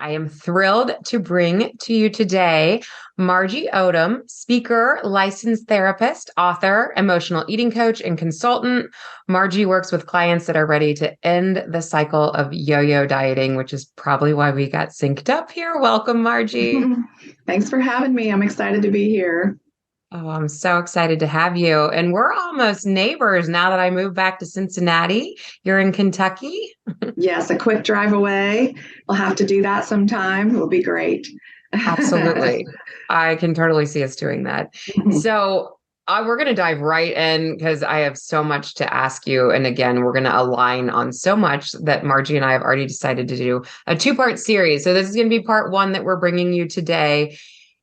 I am thrilled to bring to you today Margie Odom, speaker, licensed therapist, author, emotional eating coach, and consultant. Margie works with clients that are ready to end the cycle of yo-yo dieting, which is probably why we got synced up here. Welcome, Margie. Thanks for having me. I'm excited to be here. Oh, I'm so excited to have you. And we're almost neighbors now that I moved back to Cincinnati. You're in Kentucky. Yes, a quick drive away. We'll have to do that sometime. It will be great. Absolutely. I can totally see us doing that. So we're going to dive right in because I have so much to ask you. And again, we're going to align on so much that Margie and I have already decided to do a two-part series. So this is going to be part one that we're bringing you today.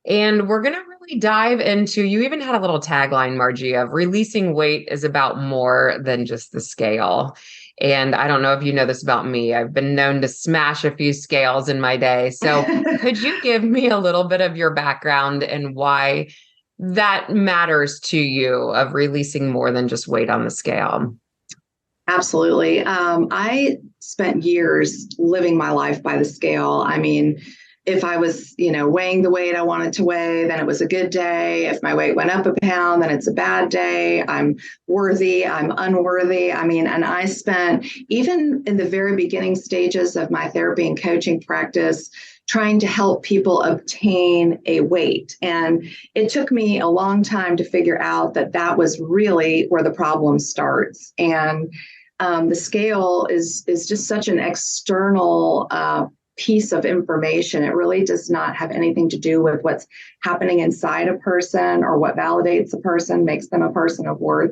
And we're going to really dive into, you even had a little tagline, Margie, of releasing weight is about more than just the scale. And I don't know if you know this about me. I've been known to smash a few scales in my day. So could you give me a little bit of your background and why that matters to you of releasing more than just weight on the scale? Absolutely. I spent years living my life by the scale. I mean, if I was, weighing the weight I wanted to weigh, then it was a good day. If my weight went up a pound, then it's a bad day. I'm worthy, I'm unworthy. I mean, and I spent, even in the very beginning stages of my therapy and coaching practice, trying to help people obtain a weight. And it took me a long time to figure out that that was really where the problem starts. And the scale is just such an external piece of information. It really does not have anything to do with what's happening inside a person or what validates a person, makes them a person of worth.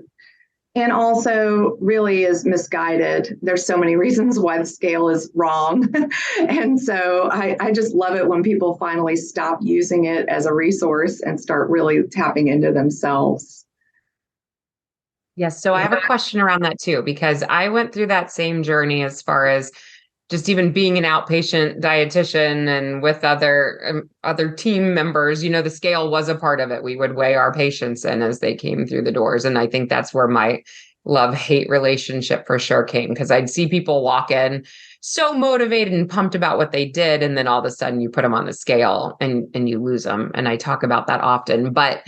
And also really is misguided. There's so many reasons why the scale is wrong. And so I just love it when people finally stop using it as a resource and start really tapping into themselves. Yes. So I have a question around that too, because I went through that same journey as far as just even being an outpatient dietitian and with other team members. The scale was a part of it. We would weigh our patients in as they came through the doors. And I think that's where my love-hate relationship for sure came, because I'd see people walk in so motivated and pumped about what they did. And then all of a sudden you put them on the scale and you lose them. And I talk about that often. But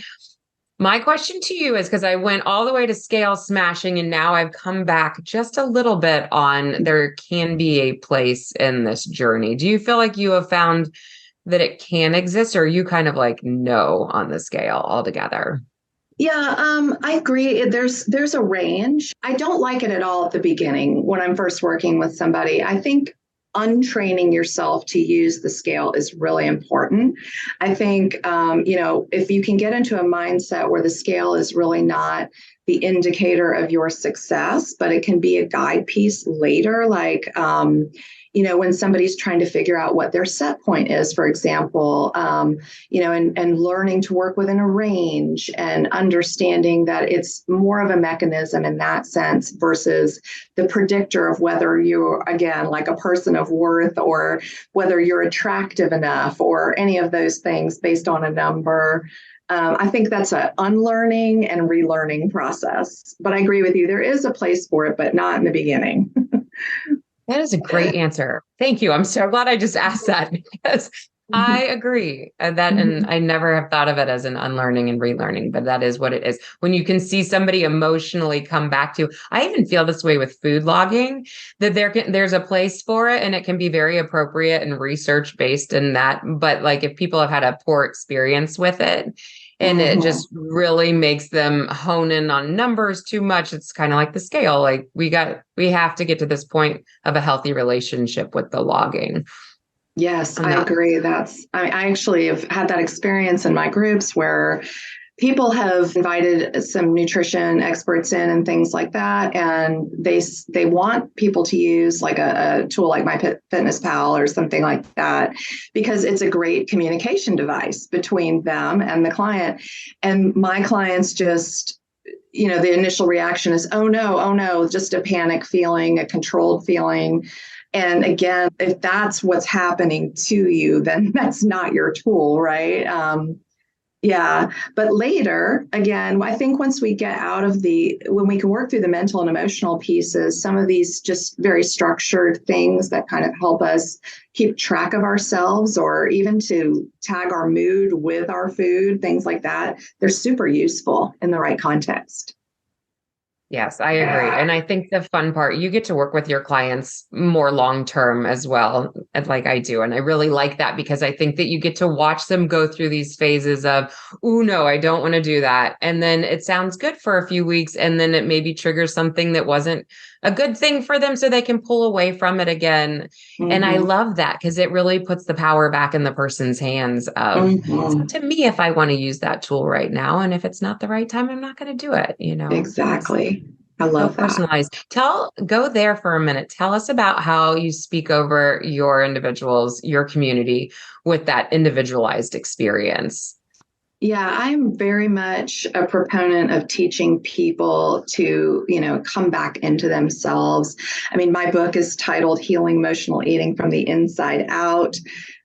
my question to you is, because I went all the way to scale smashing and now I've come back just a little bit on there can be a place in this journey. Do you feel like you have found that it can exist, or are you kind of like no on the scale altogether? Yeah, I agree. There's a range. I don't like it at all at the beginning when I'm first working with somebody. I think untraining yourself to use the scale is really important. I think, if you can get into a mindset where the scale is really not the indicator of your success, but it can be a guide piece later, like, when somebody's trying to figure out what their set point is, for example, and learning to work within a range and understanding that it's more of a mechanism in that sense versus the predictor of whether you're, again, like a person of worth or whether you're attractive enough or any of those things based on a number. I think that's an unlearning and relearning process. But I agree with you. There is a place for it, but not in the beginning. That is a great answer. Thank you. I'm so glad I just asked that because I agree and I never have thought of it as an unlearning and relearning, but that is what it is. When you can see somebody emotionally come back to, I even feel this way with food logging, that there's a place for it and it can be very appropriate and research based in that. But like if people have had a poor experience with it, and it just really makes them hone in on numbers too much. It's kind of like the scale. Like we have to get to this point of a healthy relationship with the logging. Yes, I agree. I actually have had that experience in my groups where people have invited some nutrition experts in and things like that. And they want people to use like a tool like MyFitnessPal or something like that, because it's a great communication device between them and the client. And my clients just, the initial reaction is, oh no, just a panic feeling, a controlled feeling. And again, if that's what's happening to you, then that's not your tool, right? Yeah. But later, again, I think once we get out of when we can work through the mental and emotional pieces, some of these just very structured things that kind of help us keep track of ourselves or even to tag our mood with our food, things like that, they're super useful in the right context. Yes, I agree. And I think the fun part, you get to work with your clients more long term as well, like I do. And I really like that because I think that you get to watch them go through these phases of, oh, no, I don't want to do that. And then it sounds good for a few weeks. And then it maybe triggers something that wasn't a good thing for them so they can pull away from it again. And I Mm-hmm. love that because it really puts the power back in the person's hands of, it's up Mm-hmm. to me if I want to use that tool right now. And if it's not the right time, I'm not going to do it, you know? Exactly. I So love that. personalized. Go there for a minute. Tell us about how you speak over your individuals, your community with that individualized experience. Yeah, I'm very much a proponent of teaching people to, come back into themselves. I mean, my book is titled Healing Emotional Eating from the Inside Out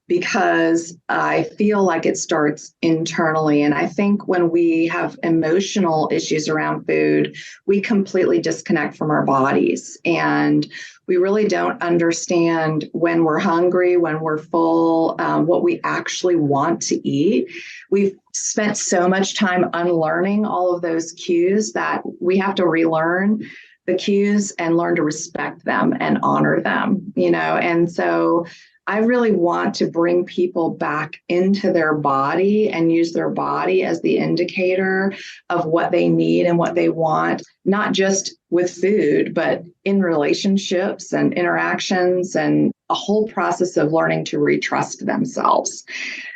because I feel like it starts internally. And I think when we have emotional issues around food, we completely disconnect from our bodies. And we really don't understand when we're hungry, when we're full, what we actually want to eat. We've spent so much time unlearning all of those cues that we have to relearn the cues and learn to respect them and honor them, And so I really want to bring people back into their body and use their body as the indicator of what they need and what they want, not just with food, but in relationships and interactions and a whole process of learning to retrust themselves.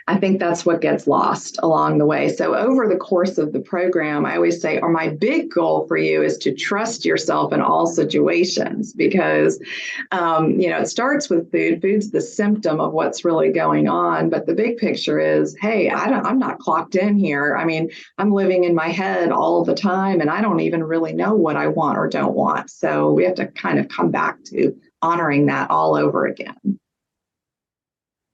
I think that's what gets lost along the way. So over the course of the program, I always say, or my big goal for you is to trust yourself in all situations because, it starts with food. Food's the symptom of what's really going on. But the big picture is, hey, I'm not clocked in here. I mean, I'm living in my head all the time and I don't even really know what I want or don't want. So we have to kind of come back to honoring that all over again.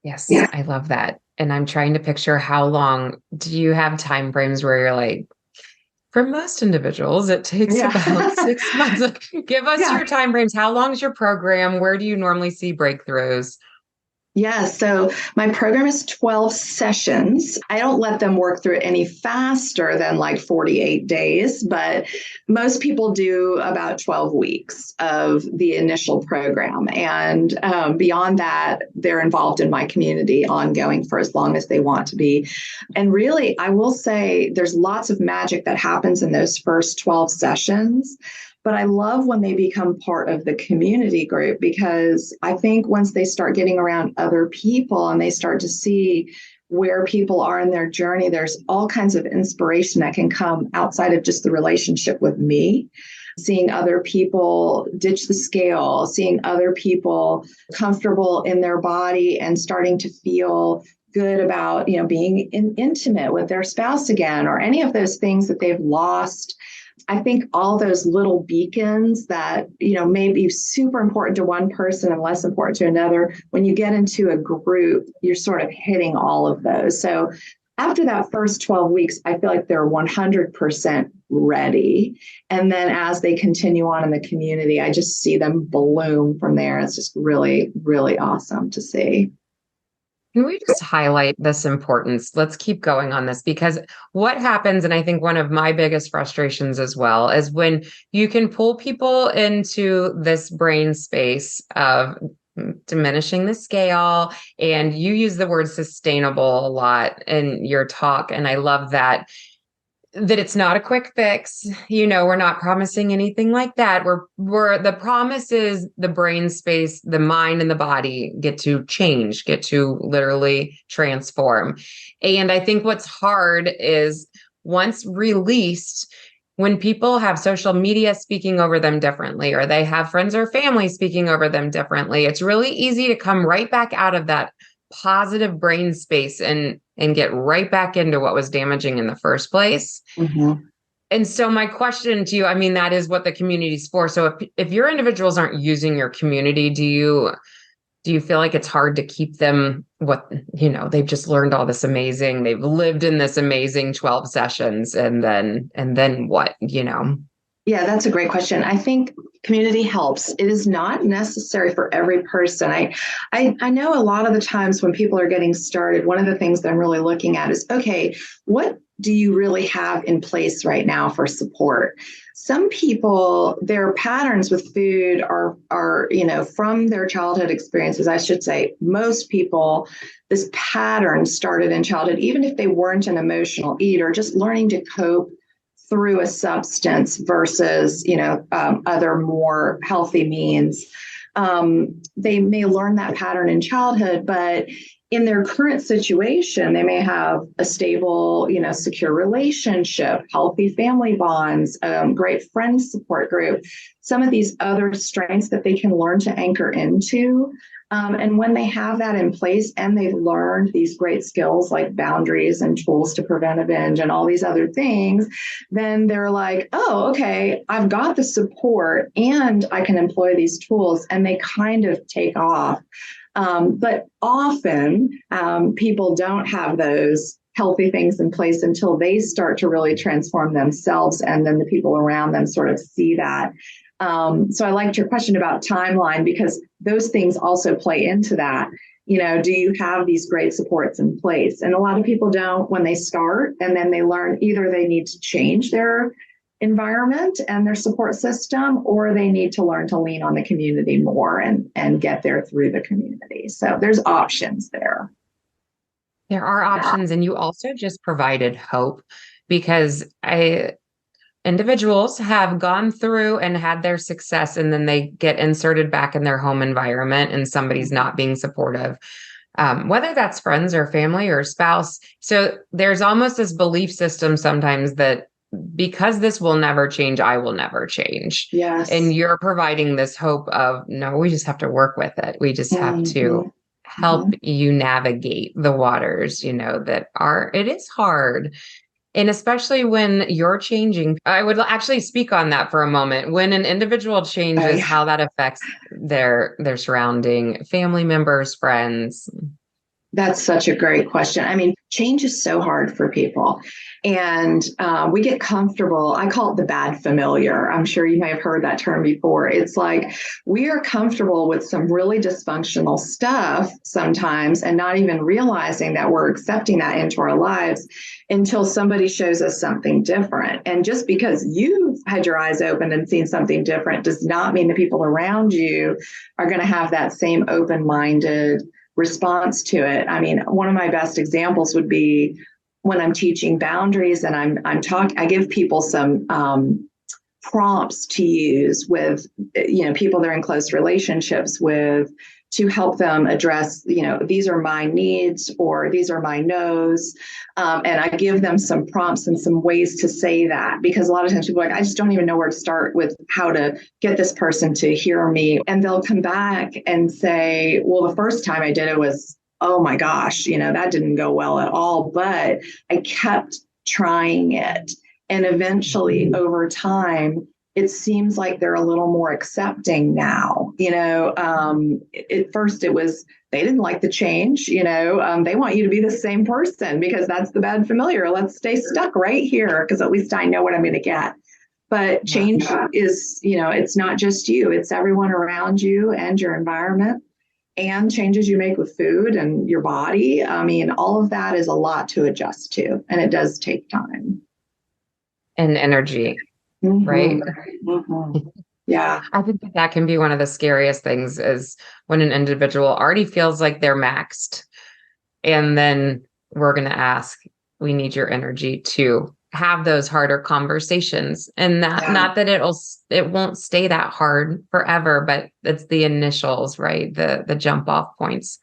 Yes, Yeah. I love that. And I'm trying to picture how long do you have time frames where you're like, for most individuals, it takes about Yeah. 6 months. Give us Yeah. your time frames. How long is your program? Where do you normally see breakthroughs? Yeah, so my program is 12 sessions. I don't let them work through it any faster than like 48 days, but most people do about 12 weeks of the initial program. And beyond that, they're involved in my community ongoing for as long as they want to be. And really, I will say there's lots of magic that happens in those first 12 sessions. But I love when they become part of the community group because I think once they start getting around other people and they start to see where people are in their journey, there's all kinds of inspiration that can come outside of just the relationship with me. Seeing other people ditch the scale, seeing other people comfortable in their body and starting to feel good about, being intimate with their spouse again, or any of those things that they've lost. I think all those little beacons that, may be super important to one person and less important to another, when you get into a group, you're sort of hitting all of those. So after that first 12 weeks, I feel like they're 100% ready. And then as they continue on in the community, I just see them bloom from there. It's just really, really awesome to see. Can we just highlight this importance? Let's keep going on this because what happens, and I think one of my biggest frustrations as well, is when you can pull people into this brain space of diminishing the scale, and you use the word sustainable a lot in your talk. And I love that it's not a quick fix. We're not promising anything like that. We're the promise is the brain space, the mind and the body get to change, get to literally transform. And I think what's hard is once released, when people have social media speaking over them differently, or they have friends or family speaking over them differently, it's really easy to come right back out of that positive brain space and get right back into what was damaging in the first place. Mm-hmm. And so my question to you, I mean, that is what the community's for. So if your individuals aren't using your community, do you do you feel like it's hard to keep them they've just learned all this amazing, they've lived in this amazing 12 sessions and then what? Yeah, that's a great question. I think community helps. It is not necessary for every person. I know a lot of the times when people are getting started, one of the things that I'm really looking at is, okay, what do you really have in place right now for support? Some people, their patterns with food are from their childhood experiences. I should say most people, this pattern started in childhood, even if they weren't an emotional eater, just learning to cope through a substance versus, other more healthy means. They may learn that pattern in childhood, but in their current situation, they may have a stable, secure relationship, healthy family bonds, great friend support group, some of these other strengths that they can learn to anchor into. And when they have that in place and they've learned these great skills like boundaries and tools to prevent a binge and all these other things, then they're like, oh, okay, I've got the support and I can employ these tools, and they kind of take off. But often people don't have those healthy things in place until they start to really transform themselves, and then the people around them sort of see that. So I liked your question about timeline, because those things also play into that. Do you have these great supports in place? And a lot of people don't when they start, and then they learn either they need to change their environment and their support system, or they need to learn to lean on the community more and get there through the community. So there's options there. There are options. And you also just provided hope, because individuals have gone through and had their success, and then they get inserted back in their home environment and somebody's not being supportive, whether that's friends or family or spouse. So there's almost this belief system sometimes that because this will never change, I will never change. Yes. And you're providing this hope of, no, we just have to work with it. We just have to help you navigate the waters, it is hard. And especially when you're changing, I would actually speak on that for a moment. When an individual changes, how that affects their surrounding family members, friends. That's such a great question. I mean, change is so hard for people. And we get comfortable. I call it the bad familiar. I'm sure you may have heard that term before. It's like we are comfortable with some really dysfunctional stuff sometimes, and not even realizing that we're accepting that into our lives until somebody shows us something different. And just because you've had your eyes open and seen something different does not mean the people around you are going to have that same open-minded response to it. I mean, one of my best examples would be when I'm teaching boundaries and I give people some prompts to use with, people they're in close relationships with, to help them address, these are my needs or these are my no's. And I give them some prompts and some ways to say that, because a lot of times people are like, I just don't even know where to start with how to get this person to hear me. And they'll come back and say, well, the first time I did it was, oh my gosh, that didn't go well at all, but I kept trying it. And eventually over time, it seems like they're a little more accepting now. At first it was, they didn't like the change, they want you to be the same person because that's the bad familiar. Let's stay stuck right here because at least I know what I'm going to get. But change is, it's not just you, it's everyone around you and your environment and changes you make with food and your body. I mean, all of that is a lot to adjust to, and it does take time. And energy. Right. Yeah. I think that can be one of the scariest things, is when an individual already feels like they're maxed. And then we're going to ask, we need your energy to have those harder conversations. And not that it won't stay that hard forever, but it's the initials, right? The jump off points.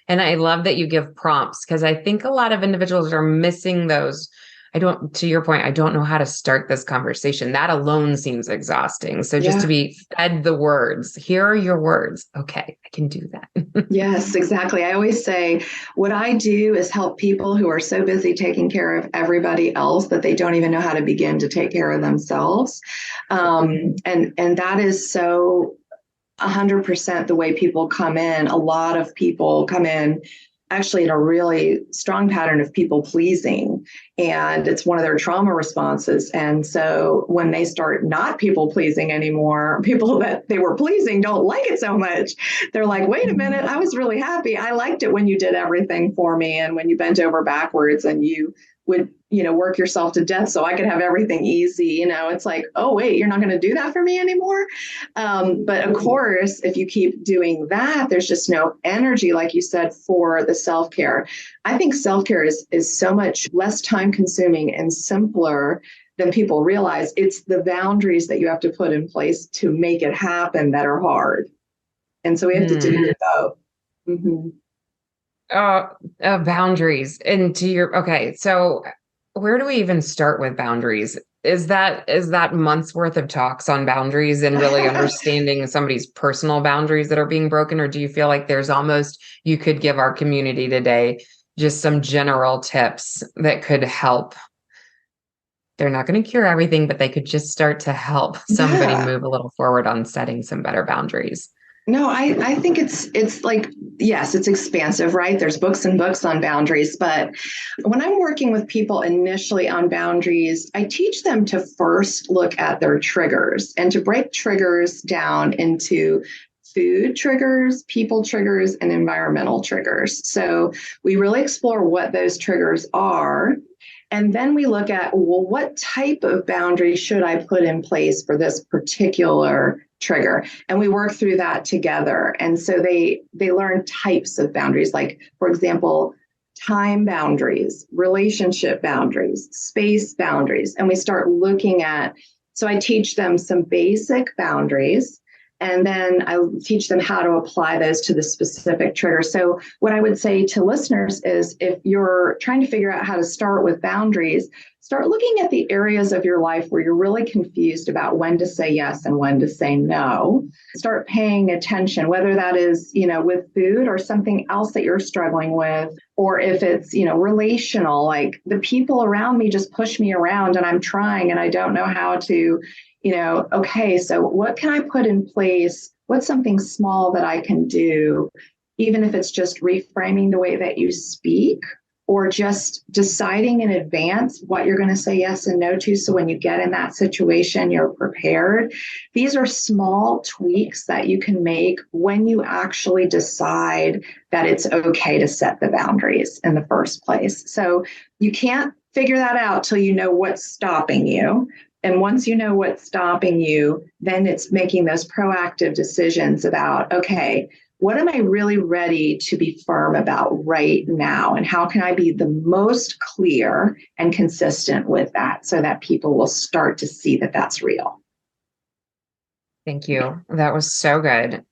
And I love that you give prompts, because I think a lot of individuals are missing those. To your point, I don't know how to start this conversation. That alone seems exhausting. So just to be fed the words, here are your words. Okay, I can do that. Yes, exactly. I always say what I do is help people who are so busy taking care of everybody else that they don't even know how to begin to take care of themselves. And that is so 100% the way people come in. A lot of people come in actually in a really strong pattern of people pleasing, and it's one of their trauma responses. And so when they start not people pleasing anymore, people that they were pleasing don't like it so much. They're like, wait a minute, I was really happy. I liked it when you did everything for me, and when you bent over backwards and you would, work yourself to death so I could have everything easy. It's like, oh, wait, you're not going to do that for me anymore. But of course, if you keep doing that, there's just no energy, like you said, for the self-care. I think self-care is so much less time consuming and simpler than people realize. It's the boundaries that you have to put in place to make it happen that are hard. And so we have to do both. Mm-hmm. Boundaries. And okay, so where do we even start with boundaries? Is that months worth of talks on boundaries and really understanding somebody's personal boundaries that are being broken? Or do you feel like there's almost, you could give our community today just some general tips that could help? They're not going to cure everything, but they could just start to help somebody move a little forward on setting some better boundaries. No, I think it's like, yes, it's expansive, right? There's books and books on boundaries. But when I'm working with people initially on boundaries, I teach them to first look at their triggers and to break triggers down into food triggers, people triggers, and environmental triggers. So we really explore what those triggers are. And then we look at, well, what type of boundary should I put in place for this particular trigger? And we work through that together. And so they learn types of boundaries, like, for example, time boundaries, relationship boundaries, space boundaries. And we start looking at, so I teach them some basic boundaries, and then I teach them how to apply those to the specific trigger. So what I would say to listeners is, if you're trying to figure out how to start with boundaries, start looking at the areas of your life where you're really confused about when to say yes and when to say no. Start paying attention, whether that is, with food or something else that you're struggling with, or if it's, relational, like the people around me just push me around and I'm trying and I don't know how to, okay, so what can I put in place? What's something small that I can do, even if it's just reframing the way that you speak, or just deciding in advance what you're going to say yes and no to, so when you get in that situation, you're prepared. These are small tweaks that you can make when you actually decide that it's okay to set the boundaries in the first place. So you can't figure that out till you know what's stopping you. And once you know what's stopping you, then it's making those proactive decisions about, okay, what am I really ready to be firm about right now? And how can I be the most clear and consistent with that, so that people will start to see that that's real? Thank you. That was so good.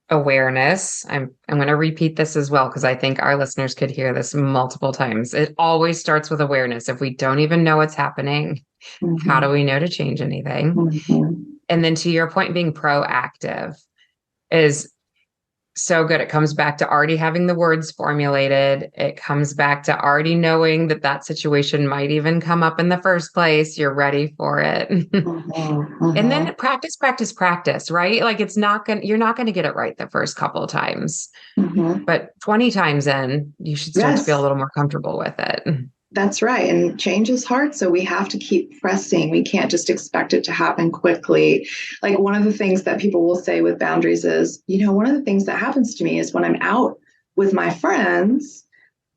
Awareness. I'm going to repeat this as well, because I think our listeners could hear this multiple times. It always starts with awareness. If we don't even know what's happening, how do we know to change anything? And then, to your point, being proactive is so good. It comes back to already having the words formulated. It comes back to already knowing that situation might even come up in the first place. You're ready for it. And then practice, right? Like, you're not going to get it right the first couple of times, but 20 times in, you should start to feel a little more comfortable with it. That's right. And change is hard. So we have to keep pressing. We can't just expect it to happen quickly. Like, one of the things that people will say with boundaries is, one of the things that happens to me is when I'm out with my friends,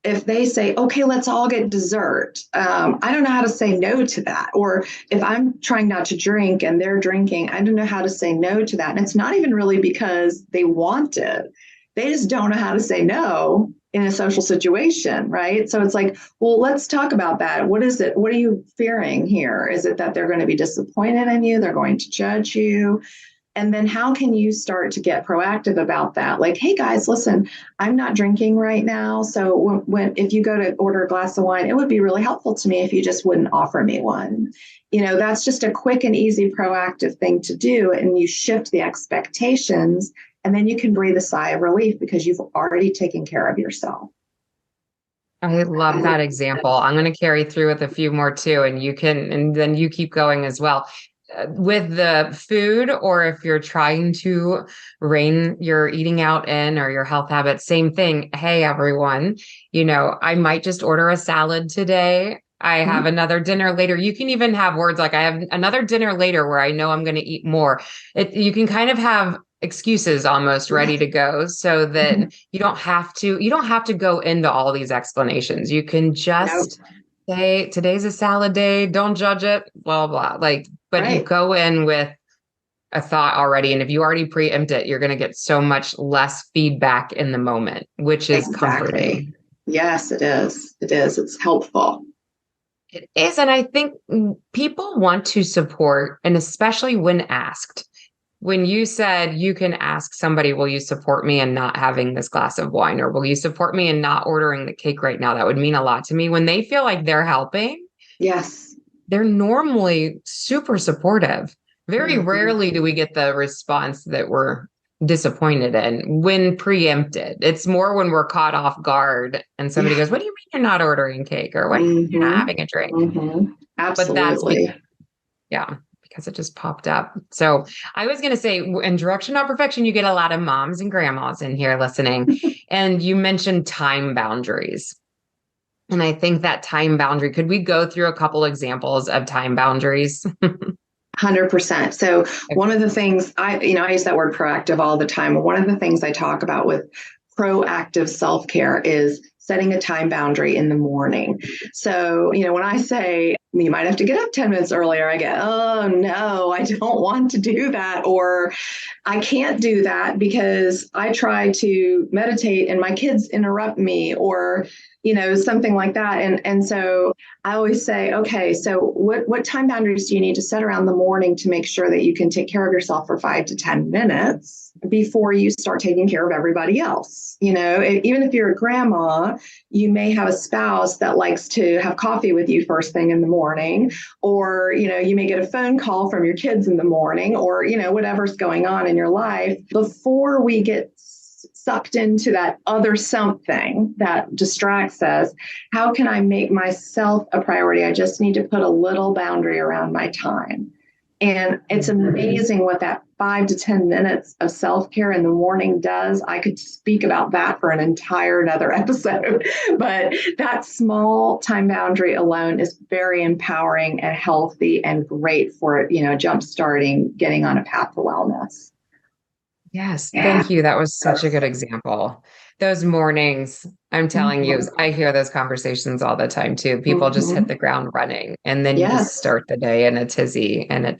if they say, okay, let's all get dessert, I don't know how to say no to that. Or if I'm trying not to drink and they're drinking, I don't know how to say no to that. And it's not even really because they want it. They just don't know how to say no in a social situation, right? So it's like, well, let's talk about that. What is it? What are you fearing here? Is it that they're going to be disappointed in you? They're going to judge you? And then how can you start to get proactive about that? Like, hey guys, listen, I'm not drinking right now. So if you go to order a glass of wine, it would be really helpful to me if you just wouldn't offer me one. That's just a quick and easy proactive thing to do. And you shift the expectations, and then you can breathe a sigh of relief because you've already taken care of yourself. I love that example. I'm going to carry through with a few more too, and then you keep going as well. with the food, or if you're trying to rein your eating out in or your health habits, same thing. Hey, everyone, I might just order a salad today. I have another dinner later. You can even have words like, I have another dinner later where I know I'm going to eat more. You can kind of have excuses almost ready to go, so that you don't have to go into all these explanations. You can just say, today's a salad day, don't judge it, blah blah. But you go in with a thought already, and if you already preempt it, you're going to get so much less feedback in the moment, which is comforting. Yes, it is. It's helpful. It is. And I think people want to support, and especially when asked. When you said you can ask somebody, will you support me in not having this glass of wine? Or will you support me in not ordering the cake right now? That would mean a lot to me. When they feel like they're helping, yes, they're normally super supportive. Very rarely do we get the response that we're disappointed in when preempted. It's more when we're caught off guard and somebody goes, what do you mean you're not ordering cake? Or what, you're not having a drink? Absolutely. But that's because it just popped up. So I was going to say, in Direction Not Perfection, you get a lot of moms and grandmas in here listening. And you mentioned time boundaries. And I think that time boundary, could we go through a couple examples of time boundaries? 100%. So one of the things I use that word proactive all the time. One of the things I talk about with proactive self-care is setting a time boundary in the morning. So, when I say you might have to get up 10 minutes earlier, I get, oh no, I don't want to do that. Or I can't do that because I try to meditate and my kids interrupt me, or something like that. And so I always say, okay, so what time boundaries do you need to set around the morning to make sure that you can take care of yourself for 5 to 10 minutes before you start taking care of everybody else? Even if you're a grandma, you may have a spouse that likes to have coffee with you first thing in the morning, or, you may get a phone call from your kids in the morning, or, whatever's going on in your life. Before we get sucked into that other something that distracts us, how can I make myself a priority? I just need to put a little boundary around my time. And it's amazing what that 5 to 10 minutes of self-care in the morning does. I could speak about that for an entire another episode, but that small time boundary alone is very empowering and healthy and great for, jumpstarting, getting on a path to wellness. Yes, thank you. That was such a good example. Those mornings, I'm telling you, I hear those conversations all the time too. People just hit the ground running, and then you just start the day in a tizzy, and it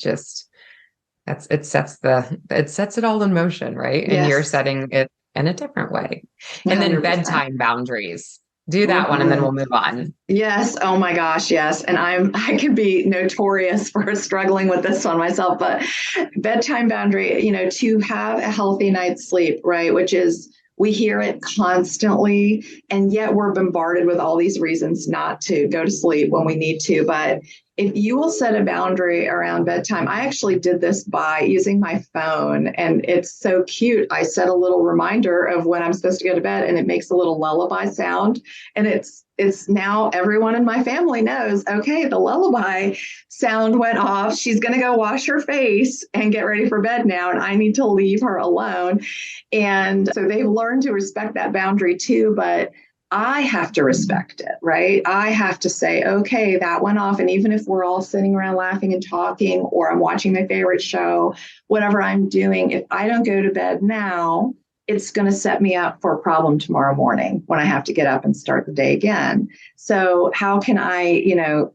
sets it all in motion, right? And you're setting it in a different way. And then 100%. Bedtime boundaries. Do that one, and then we'll move on. Yes. Oh my gosh. Yes. And I can be notorious for struggling with this one myself, but bedtime boundary, to have a healthy night's sleep, right? Which is, we hear it constantly, and yet we're bombarded with all these reasons not to go to sleep when we need to. But if you will set a boundary around bedtime, I actually did this by using my phone, and it's so cute. I set a little reminder of when I'm supposed to go to bed, and it makes a little lullaby sound. And it's now everyone in my family knows, okay, the lullaby sound went off. She's going to go wash her face and get ready for bed now, and I need to leave her alone. And so they've learned to respect that boundary too, but I have to respect it, right? I have to say, okay, that went off. And even if we're all sitting around laughing and talking, or I'm watching my favorite show, whatever I'm doing, if I don't go to bed now, it's going to set me up for a problem tomorrow morning when I have to get up and start the day again. So how can I,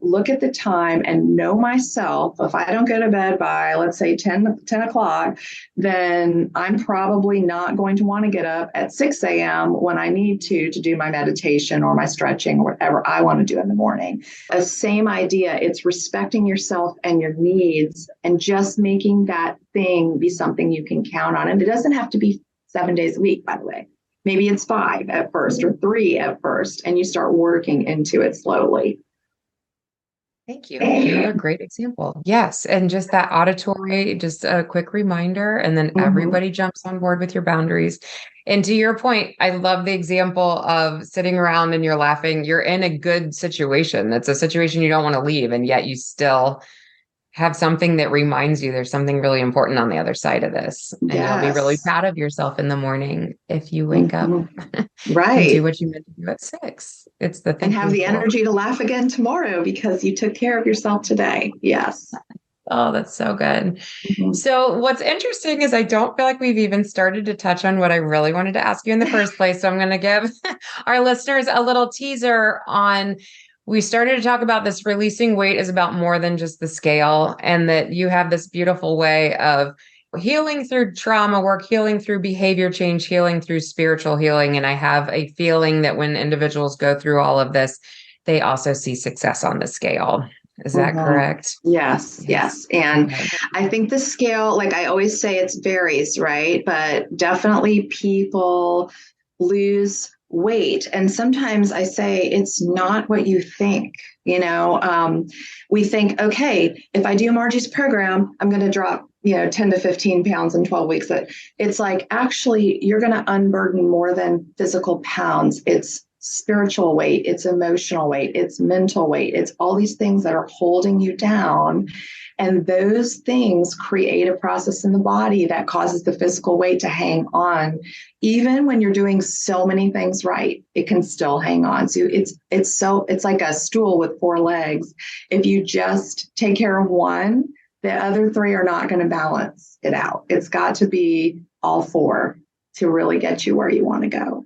look at the time and know myself? If I don't go to bed by, let's say 10 o'clock, then I'm probably not going to want to get up at 6 a.m. when I need to do my meditation or my stretching or whatever I want to do in the morning. The same idea. It's respecting yourself and your needs, and just making that thing be something you can count on. And it doesn't have to be 7 days a week, by the way. Maybe it's 5 at first, or 3 at first, and you start working into it slowly. Thank you. Another great example. Yes. And just that auditory, just a quick reminder, and then everybody jumps on board with your boundaries. And to your point, I love the example of sitting around and you're laughing. You're in a good situation. That's a situation you don't want to leave, and yet you still have something that reminds you there's something really important on the other side of this. And you'll be really Yes. proud of yourself in the morning if you wake up and do Right. what you meant to do at 6. It's the And have thinking the forward. energy to laugh again tomorrow because you took care of yourself today. Yes. Oh, that's so good. Mhm. So, what's interesting is I don't feel like we've even started to touch on what I really wanted to ask you in the first place. So, I'm going to give our listeners a little teaser on. We started to talk about this releasing weight is about more than just the scale, and that you have this beautiful way of healing through trauma work, healing through behavior change, healing through spiritual healing. And I have a feeling that when individuals go through all of this, they also see success on the scale. Is that Mhm. correct? Yes, Yes. yes. And Okay. I think the scale, like I always say, it varies, right? But definitely people lose weight. And sometimes I say it's not what you think. We think, okay, if I do Margie's program, I'm going to drop 10 to 15 pounds in 12 weeks. But it's like, actually, you're going to unburden more than physical pounds. It's spiritual weight, it's emotional weight, it's mental weight, it's all these things that are holding you down. And those things create a process in the body that causes the physical weight to hang on. Even when you're doing so many things right, it can still hang on. So it's like a stool with 4 legs. If you just take care of one, the other 3 are not going to balance it out. It's got to be all 4 to really get you where you want to go.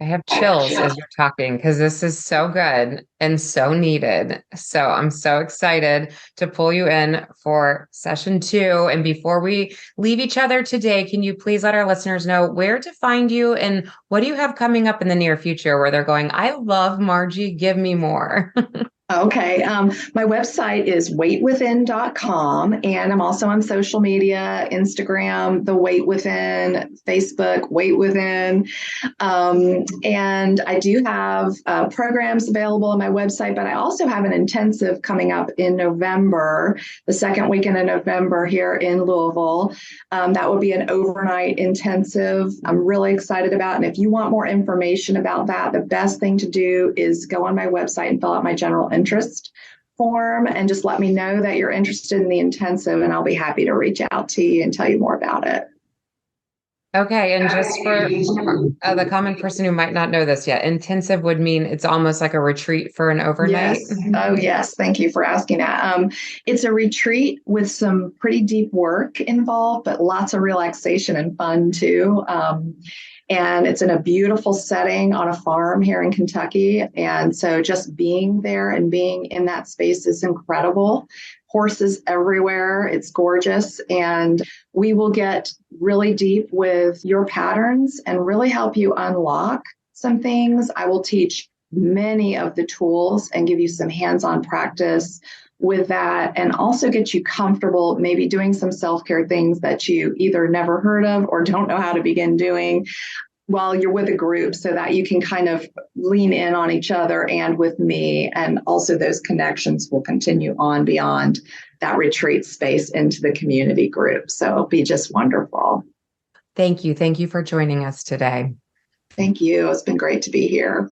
I have chills as you're talking because this is so good and so needed. So I'm so excited to pull you in for session 2. And before we leave each other today, can you please let our listeners know where to find you and what do you have coming up in the near future where they're going, I love Margie, give me more. Okay. My website is weightwithin.com, and I'm also on social media, Instagram, The Weight Within, Facebook, Weight Within. And I do have programs available on my website, but I also have an intensive coming up in November, the second weekend in November here in Louisville. That will be an overnight intensive. I'm really excited about. And if you want more information about that, the best thing to do is go on my website and fill out my general interest form and just let me know that you're interested in the intensive, and I'll be happy to reach out to you and tell you more about it. Okay. And just for the common person who might not know this yet, intensive would mean it's almost like a retreat for an overnight. Yes. Oh, yes. Thank you for asking that. It's a retreat with some pretty deep work involved, but lots of relaxation and fun too. And it's in a beautiful setting on a farm here in Kentucky. And so just being there and being in that space is incredible. Horses everywhere. It's gorgeous. And we will get really deep with your patterns and really help you unlock some things. I will teach many of the tools and give you some hands-on practice with that, and also get you comfortable maybe doing some self-care things that you either never heard of or don't know how to begin doing while you're with a group, so that you can kind of lean in on each other and with me. And also those connections will continue on beyond that retreat space into the community group. So it'll be just wonderful. Thank you. Thank you for joining us today. Thank you. It's been great to be here.